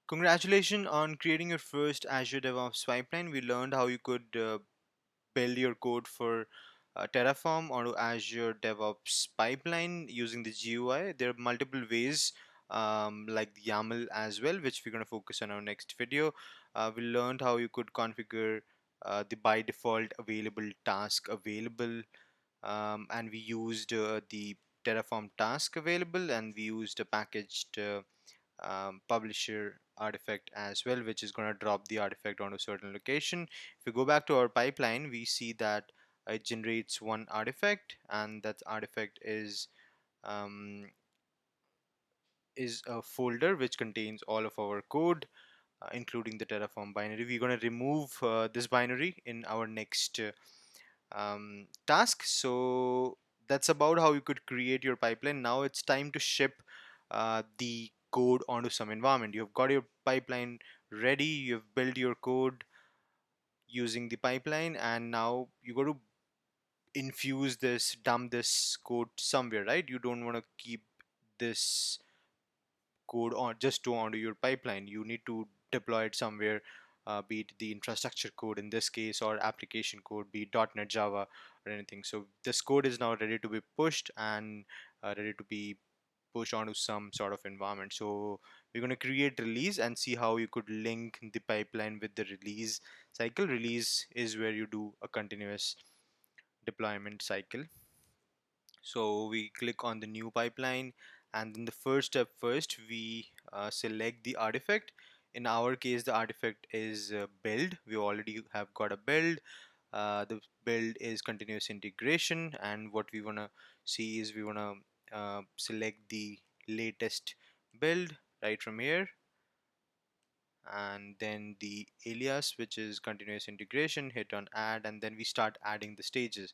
Congratulations on creating your first Azure DevOps pipeline. We learned how you could build your code for Terraform onto Azure DevOps pipeline using the GUI. There are multiple ways, like the YAML as well, which we're going to focus on our next video. We learned how you could configure the by default available task available, and we used the Terraform task available, and we used a packaged publisher artifact as well, which is going to drop the artifact onto a certain location. If we go back to our pipeline, we see that it generates one artifact, and that artifact um, is a folder which contains all of our code, including the Terraform binary. We're going to remove this binary in our next task. So that's about how you could create your pipeline. Now it's time to ship the code onto some environment. You've got your pipeline ready, you've built your code using the pipeline, and now you got to infuse this, dump this code somewhere, right? You don't want to keep this code on just to onto your pipeline. You need to deploy it somewhere, be it the infrastructure code in this case, or application code, be it .NET, Java, or anything. So this code is now ready to be pushed and ready to be pushed onto some sort of environment. So we're going to create release and see how you could link the pipeline with the release cycle. Release is where you do a continuous deployment cycle. So we click on the new pipeline, and then the first step, first we select the artifact. In our case, the artifact is build. We already have got a build. The build is continuous integration, and what we want to see is we want to select the latest build right from here, and then the alias, which is continuous integration. Hit on add, and then we start adding the stages.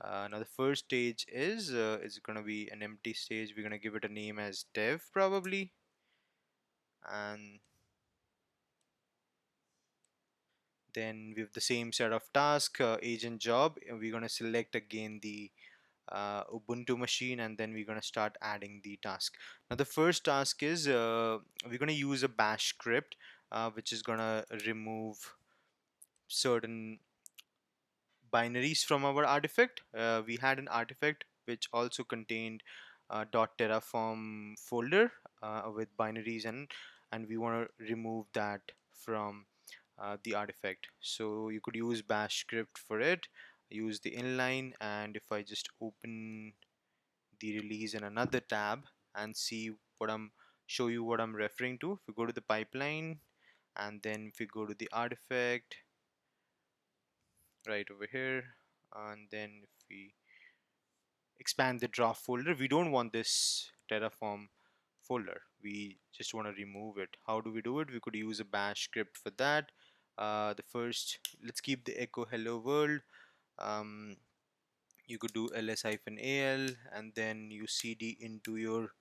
Now the first stage is going to be an empty stage. We're going to give it a name as dev probably, and then we have the same set of task, agent job. We're going to select again the Ubuntu machine, and then we're going to start adding the task. Now the first task is we're going to use a bash script, which is going to remove certain binaries from our artifact. We had an artifact which also contained .terraform folder with binaries, and we want to remove that from the artifact. So you could use bash script for it, use the inline, and if I just open the release in another tab and see what I'm show you what I'm referring to. If we go to the pipeline, and then if we go to the artifact right over here, and then if we expand the draft folder, we don't want this Terraform folder, we just want to remove it. How do we do it? We could use a bash script for that. The first, let's keep the echo hello world. um, you could do ls-al, and then you cd into your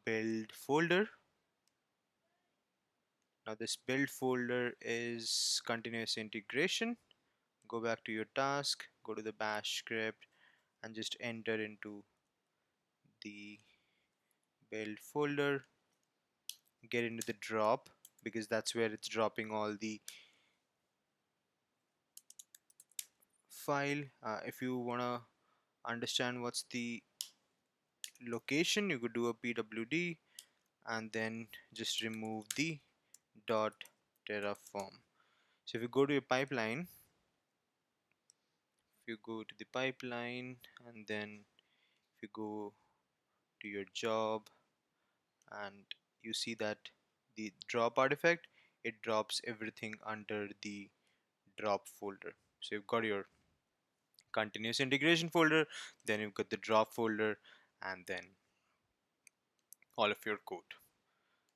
build folder. Now this build folder is continuous integration. Go back to your task, go to the bash script, and just enter into the build folder, get into the drop, because that's where it's dropping all the file. If you want to understand what's the location, you could do a pwd and then just remove the dot terraform. So if you go to your pipeline, if you go to the pipeline, and then if you go to your job, and you see that the drop artifact, it drops everything under the drop folder. So you've got your continuous integration folder, then you've got the drop folder, and then all of your code.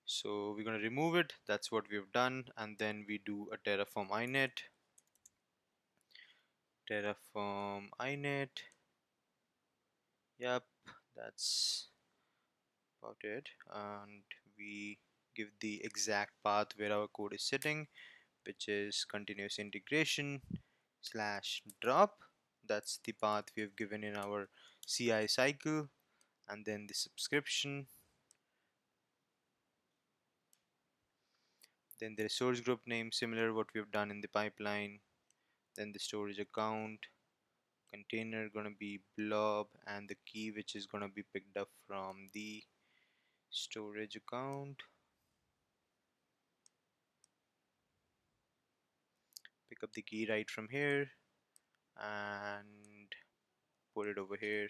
So we're going to remove it. That's what we've done, and then we do a terraform inet. Terraform inet. Yep, that's about it. And we give the exact path where our code is sitting, which is continuous integration slash drop. That's the path we have given in our CI cycle, and then the subscription. Then the resource group name, similar what we've done in the pipeline. Then the storage account, container gonna be blob, and the key which is gonna be picked up from the storage account. Pick up the key right from here and put it over here.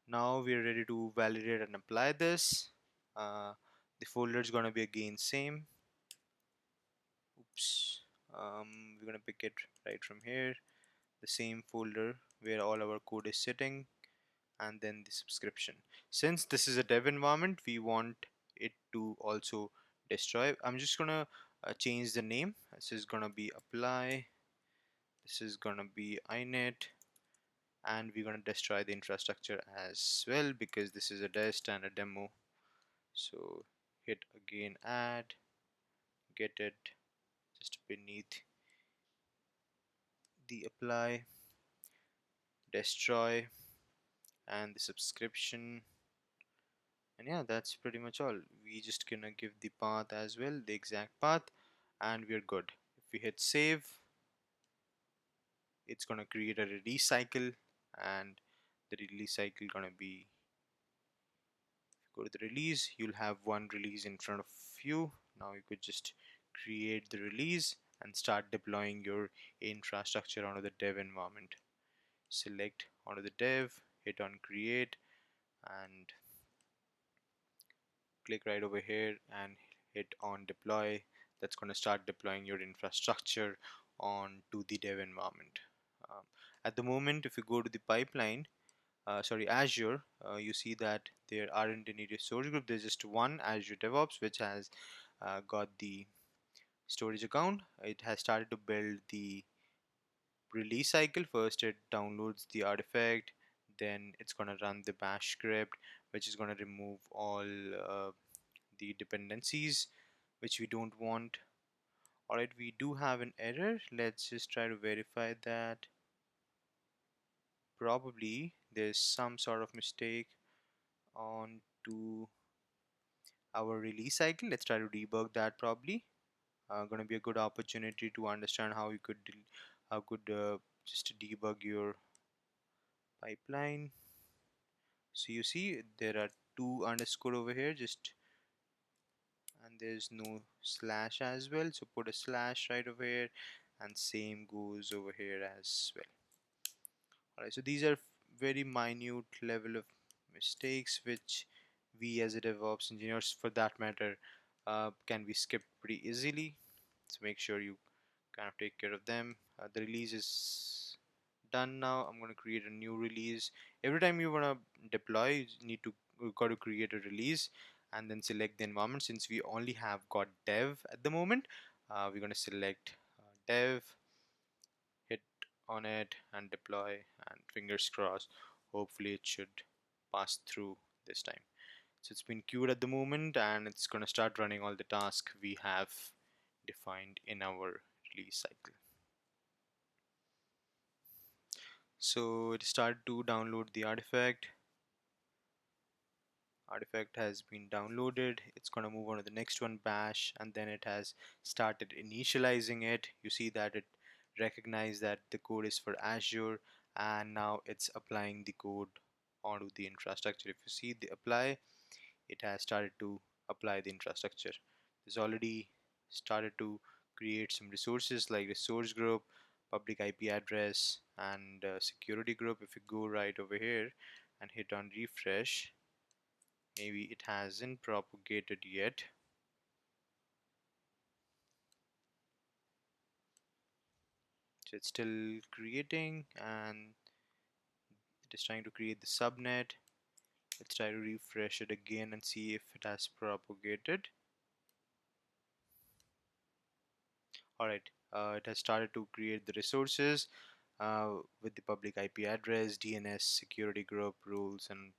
Now we're ready to validate and apply this. uh, the folder is gonna be again same. Oops. We're gonna pick it right from here, the same folder where all our code is sitting, and then the subscription. Since this is a dev environment, we want it to also destroy. I'm just gonna change the name. This is gonna be apply, this is gonna be init, and we're gonna destroy the infrastructure as well because this is a test and a demo. So hit again add, get it just beneath the apply, destroy, and the subscription. And yeah, that's pretty much all. We just gonna give the path as well, the exact path, and we're good. If we hit save, it's gonna create a release cycle, and the release cycle gonna be, go to the release, you'll have one release in front of you. Now you could just create the release and start deploying your infrastructure onto the dev environment. Select onto the dev, hit on create, and click right over here and hit on deploy. That's going to start deploying your infrastructure onto the dev environment. um, at the moment, if you go to the pipeline, sorry, Azure, you see that there aren't any resource group. There's just one Azure DevOps which has got the storage account. It has started to build the release cycle. First it downloads the artifact, then it's going to run the bash script which is going to remove all the dependencies which we don't want. Alright, we do have an error. Let's just try to verify that. Probably there's some sort of mistake on to our release cycle. Let's try to debug that. Probably gonna be a good opportunity to understand how you could just debug your pipeline. So you see there are two underscore over here, just, and there's no slash as well, so put a slash right over here, and same goes over here as well. Alright, so these are very minute level of mistakes which we as a DevOps engineers, for that matter, can be skipped pretty easily. So make sure you kind of take care of them. The release is done now. I'm going to create a new release. Every time you want to deploy, you need to, you got to create a release and then select the environment. Since we only have got dev at the moment, we're going to select dev, hit on it and deploy, and fingers crossed, hopefully it should pass through this time. So it's been queued at the moment and it's going to start running all the tasks we have defined in our release cycle. So it started to download the artifact has been downloaded. It's going to move on to the next one, bash, and then it has started initializing it. You see that it recognized that the code is for Azure, and now it's applying the code onto the infrastructure. If you see the apply, it has started to apply the infrastructure. It's already started to create some resources like resource group, public IP address, and security group. If you go right over here and hit on refresh, maybe it hasn't propagated yet. So it's still creating and it is trying to create the subnet. Let's try to refresh it again and see if it has propagated. Alright, it has started to create the resources with the public IP address, DNS, security group, rules, and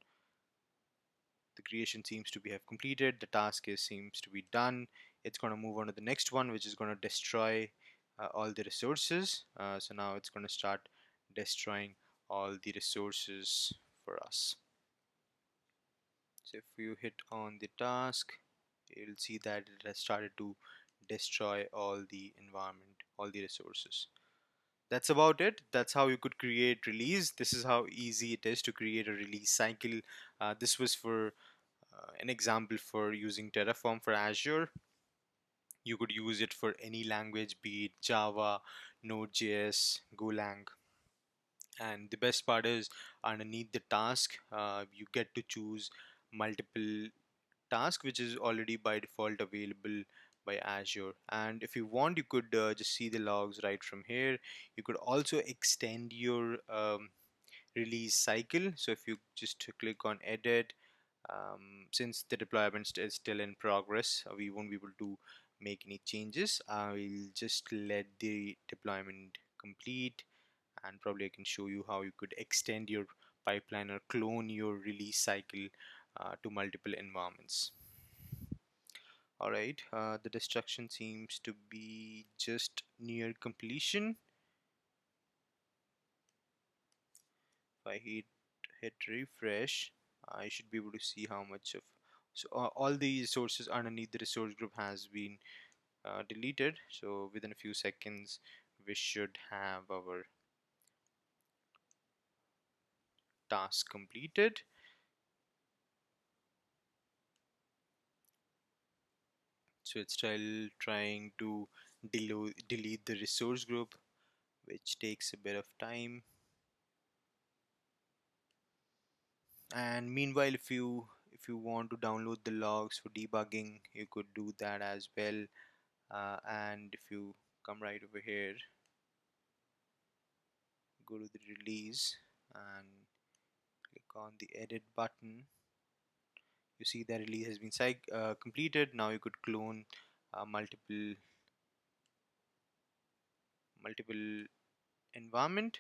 the creation seems to be have completed. The task is seems to be done. It's going to move on to the next one, which is going to destroy all the resources. So now it's going to start destroying all the resources for us. So if you hit on the task, you'll see that it has started to destroy all the environment, all the resources. That's about it. That's how you could create release. This is how easy it is to create a release cycle. This was for an example for using Terraform for Azure. You could use it for any language, be it Java, Node.js, Golang. And the best part is, underneath the task, you get to choose multiple task which is already by default available by Azure. And if you want, you could just see the logs right from here. You could also extend your release cycle. So if you just click on edit, since the deployment is still in progress, we won't be able to make any changes. I will just let the deployment complete, and probably I can show you how you could extend your pipeline or clone your release cycle to multiple environments. Alright, the destruction seems to be just near completion. If I hit refresh, I should be able to see how much of, so all the sources underneath the resource group has been deleted. So within a few seconds we should have our task completed. So it's still trying to delete the resource group, which takes a bit of time. And meanwhile, if you want to download the logs for debugging, you could do that as well. And if you come right over here, go to the release and click on the edit button, you see that release has been completed. Now you could clone multiple environment,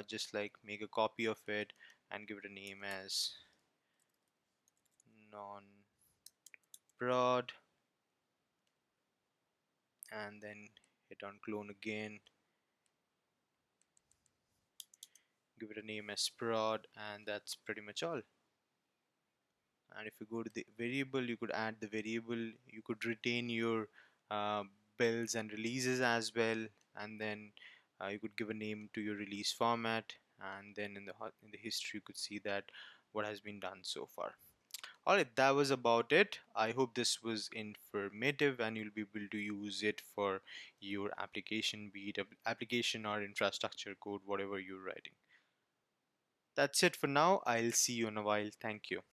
just like make a copy of it and give it a name as non prod, and then hit on clone again, give it a name as prod, and that's pretty much all. And if you go to the variable, you could add the variable, you could retain your uh, builds and releases as well, and then you could give a name to your release format, and then in the history you could see that what has been done so far. Alright, that was about it. I hope this was informative and you'll be able to use it for your application, be it application or infrastructure code, whatever you're writing. That's it for now. I'll see you in a while. Thank you.